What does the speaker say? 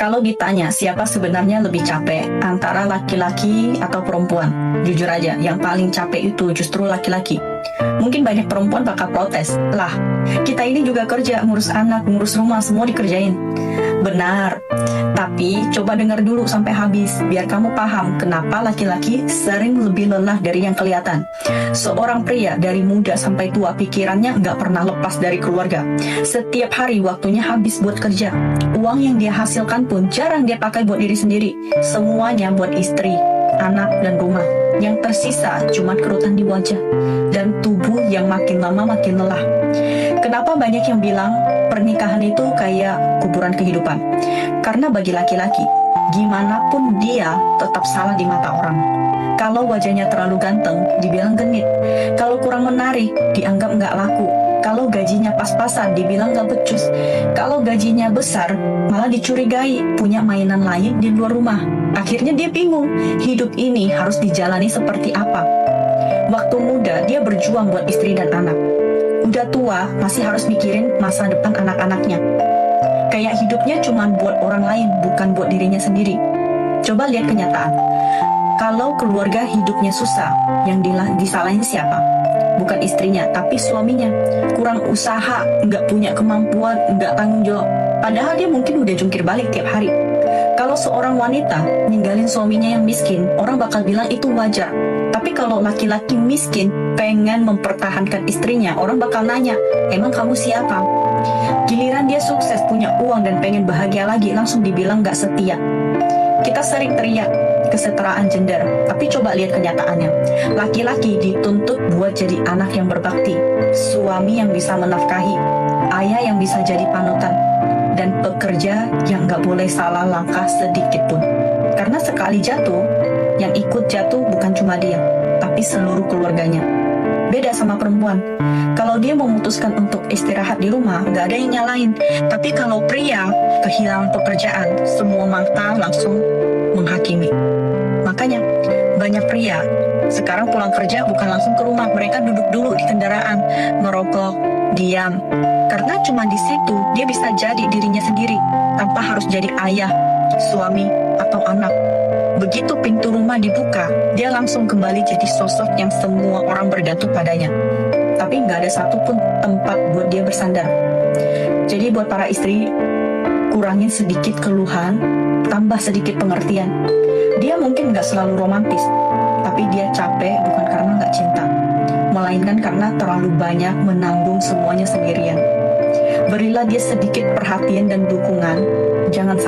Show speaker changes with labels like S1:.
S1: Kalau ditanya siapa sebenarnya lebih capek antara laki-laki atau perempuan, jujur aja, yang paling capek itu justru laki-laki. Mungkin banyak perempuan bakal protes, lah, kita ini juga kerja, ngurus anak, ngurus rumah, semua dikerjain. Benar, tapi coba dengar dulu sampai habis, biar kamu paham kenapa laki-laki sering lebih lelah dari yang kelihatan. Seorang pria dari muda sampai tua pikirannya nggak pernah lepas dari keluarga. Setiap hari waktunya habis buat kerja. Uang yang dia hasilkan pun jarang dia pakai buat diri sendiri. Semuanya buat istri, anak, dan rumah. Yang tersisa cuma kerutan di wajah dan tubuh yang makin lama makin lelah. Kenapa banyak yang bilang pernikahan itu kayak kuburan kehidupan? Karena bagi laki-laki, gimana pun dia tetap salah di mata orang. Kalau wajahnya terlalu ganteng, dibilang genit. Kalau kurang menarik, dianggap nggak laku. Kalau gajinya pas-pasan, dibilang nggak becus. Kalau gajinya besar, malah dicurigai punya mainan lain di luar rumah. Akhirnya dia bingung, hidup ini harus dijalani seperti apa. Waktu muda, dia berjuang buat istri dan anak. Udah tua, masih harus mikirin masa depan anak-anaknya. Kayak hidupnya cuma buat orang lain, bukan buat dirinya sendiri. Coba lihat kenyataan. Kalau keluarga hidupnya susah, yang disalahin siapa? Bukan istrinya, tapi suaminya. Kurang usaha, nggak punya kemampuan, nggak tanggung jawab. Padahal dia mungkin udah jungkir balik tiap hari. Kalau seorang wanita ninggalin suaminya yang miskin, orang bakal bilang itu wajar. Tapi kalau laki-laki miskin pengen mempertahankan istrinya, orang bakal nanya, emang kamu siapa? Giliran dia sukses, punya uang, dan pengen bahagia lagi, langsung dibilang gak setia. Kita sering teriak kesetaraan gender, tapi coba lihat kenyataannya. Laki-laki dituntut buat jadi anak yang berbakti, suami yang bisa menafkahi, ayah yang bisa jadi panutan, dan pekerja yang gak boleh salah langkah sedikit pun. Karena sekali jatuh, yang ikut jatuh bukan cuma dia, tapi seluruh keluarganya. Beda sama perempuan. Kalau dia memutuskan untuk istirahat di rumah, gak ada yang nyalain. Tapi kalau pria kehilangan pekerjaan, semua mata langsung menghakimi. Makanya banyak pria sekarang pulang kerja bukan langsung ke rumah, mereka duduk dulu di kendaraan, merokok, diam. Karena cuma di situ dia bisa jadi dirinya sendiri, tanpa harus jadi ayah, suami, atau anak. Begitu pintu rumah dibuka, dia langsung kembali jadi sosok yang semua orang bergantung padanya. Tapi nggak ada satupun tempat buat dia bersandar. Jadi buat para istri, kurangin sedikit keluhan, tambah sedikit pengertian. Dia mungkin nggak selalu romantis, tapi dia capek bukan karena nggak cinta, melainkan karena terlalu banyak menanggung semuanya sendirian. Berilah dia sedikit perhatian dan dukungan, jangan sampai